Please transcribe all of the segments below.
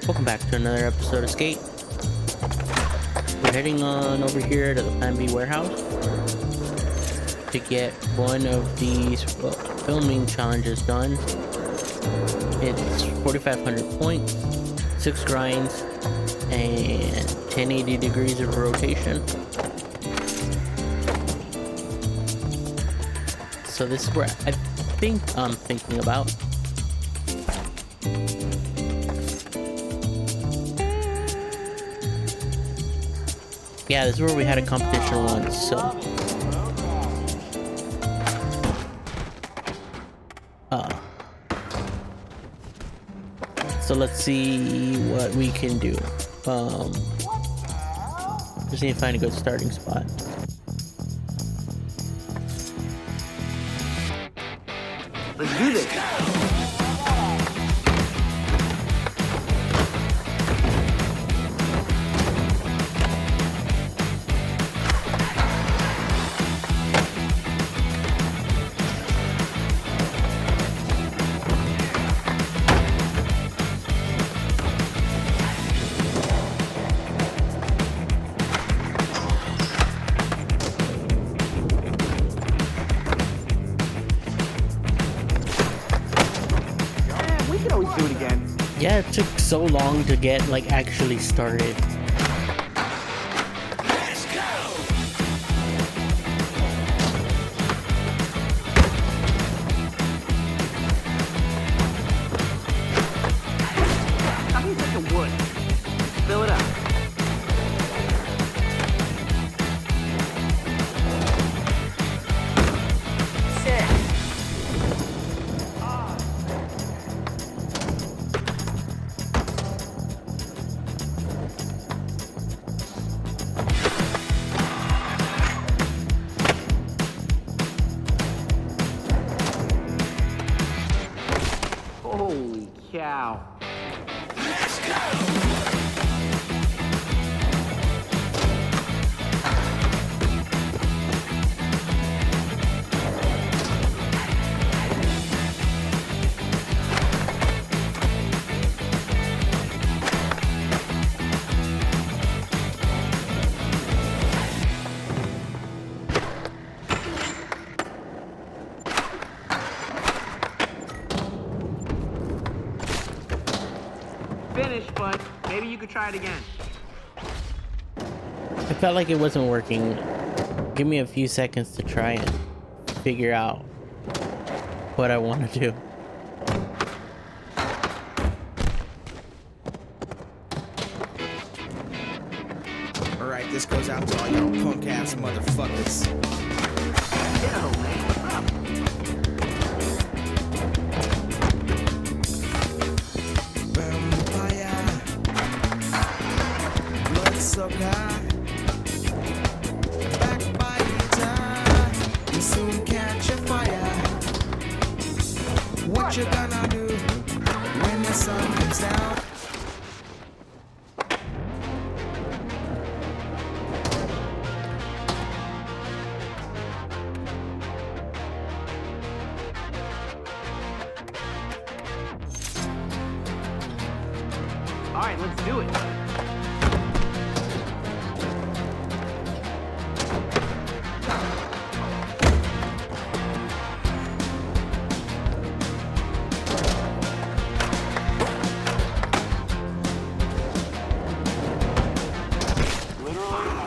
Welcome back to another episode of Skate. We're heading on over here to the Plan B warehouse to get one of these filming challenges done. It's 4,500 points, 6 grinds, and 1080 degrees of rotation. So this is where I think I'm thinking about. Yeah, this is where we had a competition once, so let's see what we can do. Just need to find a good starting spot. Let's do this. Do it again. Yeah, it took so long to get like actually started. Let's go. How do you take the wood? Fill it up. Holy cow. Let's go. Finished, but maybe you could try it again. I felt like it wasn't working. Give me a few seconds to try and figure out what I want to do. Alright, this goes out to all y'all punk ass motherfuckers. Yo, man, what's up? Vampire, bloodsucker, backbiter, you soon catch a fire. What you gonna do when the sun comes down? All right, let's do it.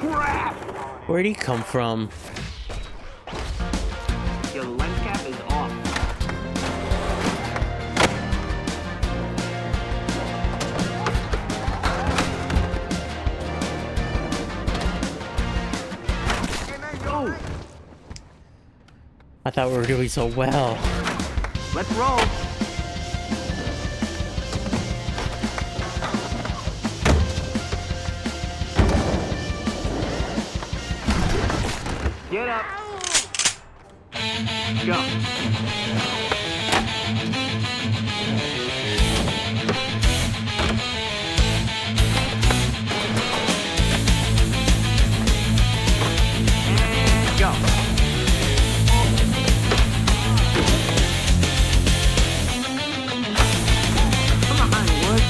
Crap! Where'd he come from? Your lens cap is off. Go! I thought we were doing so well. Let's roll. Get up. Go. And go. Come on, Hollywood.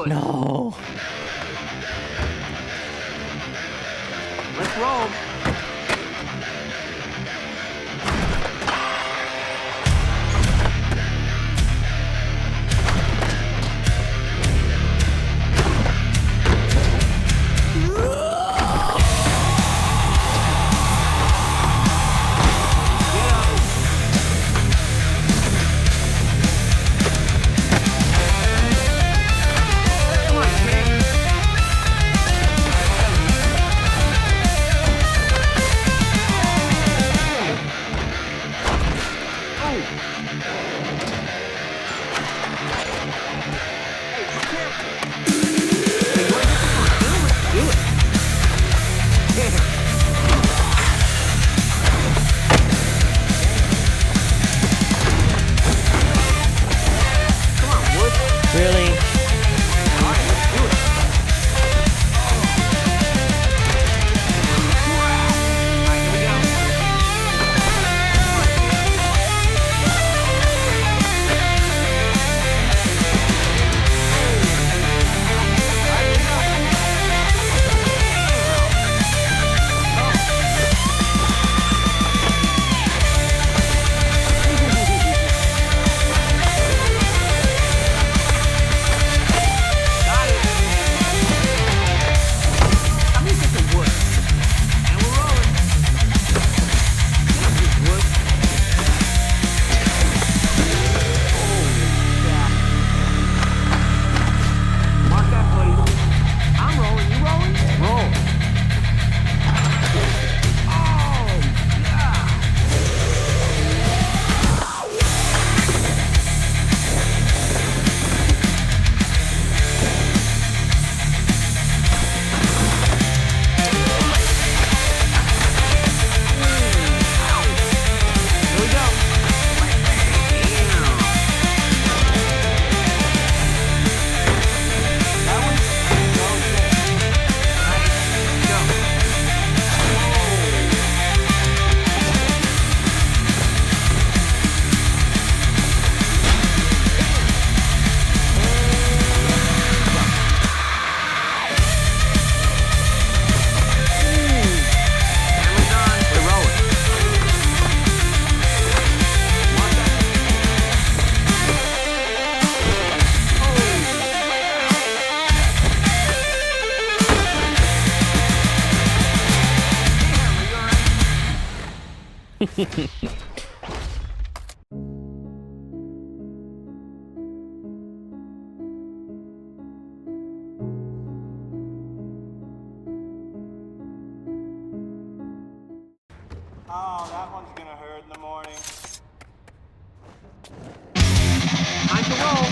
wood. No. Let's roll. Come on, kid. Really? Mark that, buddy. I'm rolling. You rolling? Roll. Oh, yeah. Here we go. That one? Oh, that one's gonna hurt in the morning. Time to roll.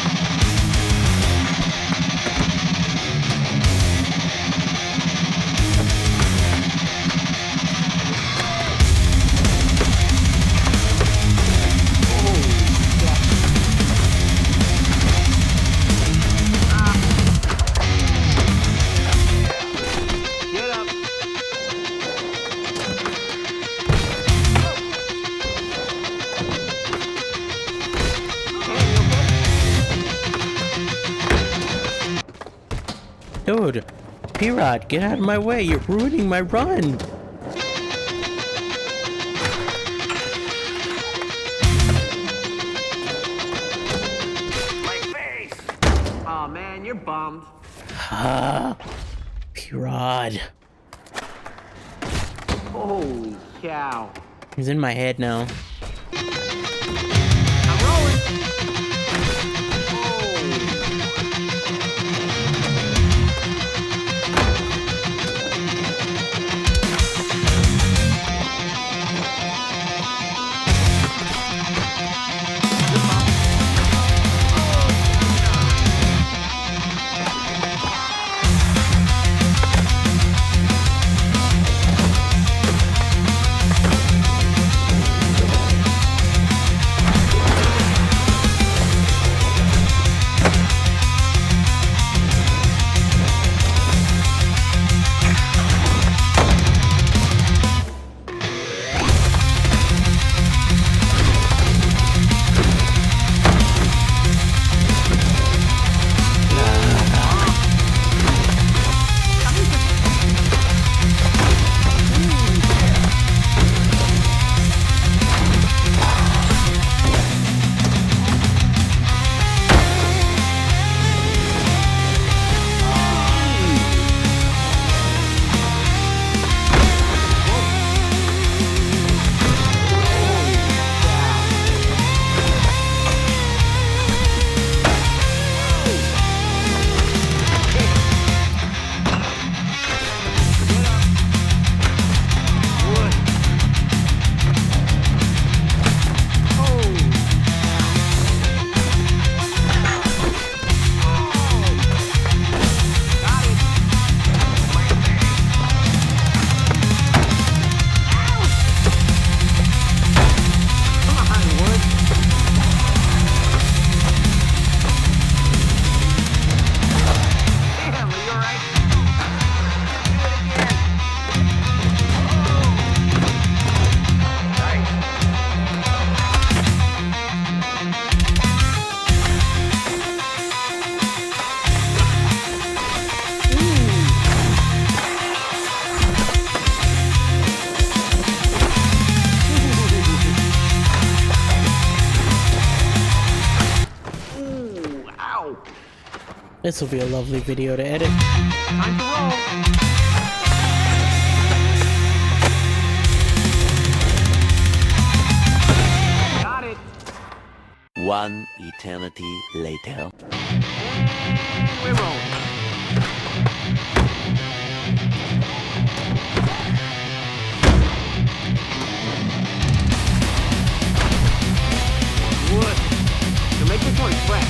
Get up. Dude, P-Rod, get out of my way. You're ruining my run. My face. Oh man, you're bummed. Ah, P-Rod. Holy cow. He's in my head now. I'm rolling. Oh. This will be a lovely video to edit. Time to roll. Got it. One eternity later. And we're rolling. Wood. So make this one fresh.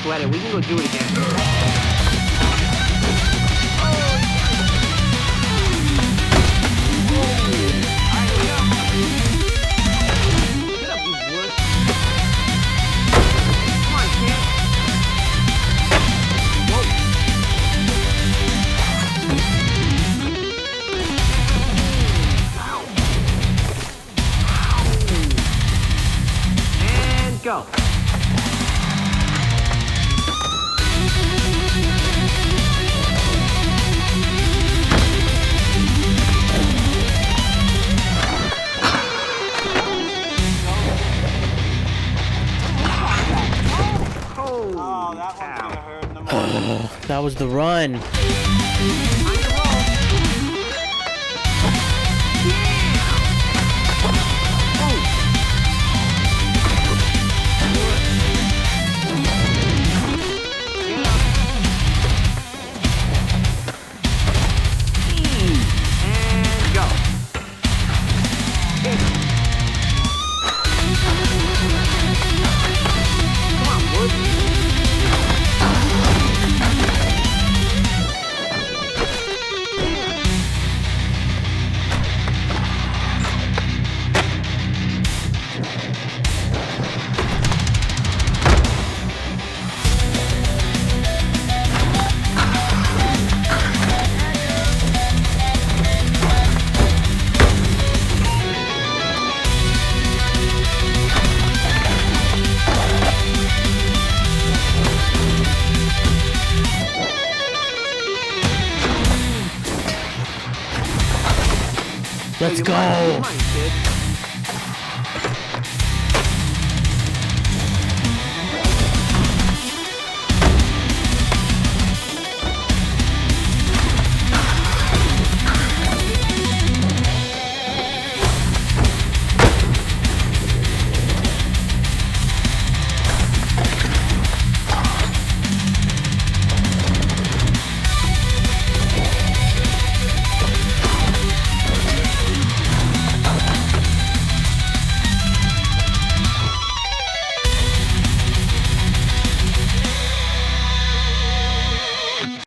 Sweat it. We can go do it again. Get up, you wood. Come on, champ. Whoa. And go. Oh, that one's gonna hurt in the morning. That was the run. And go. Come on, Wood. Let's Come go. on, kid.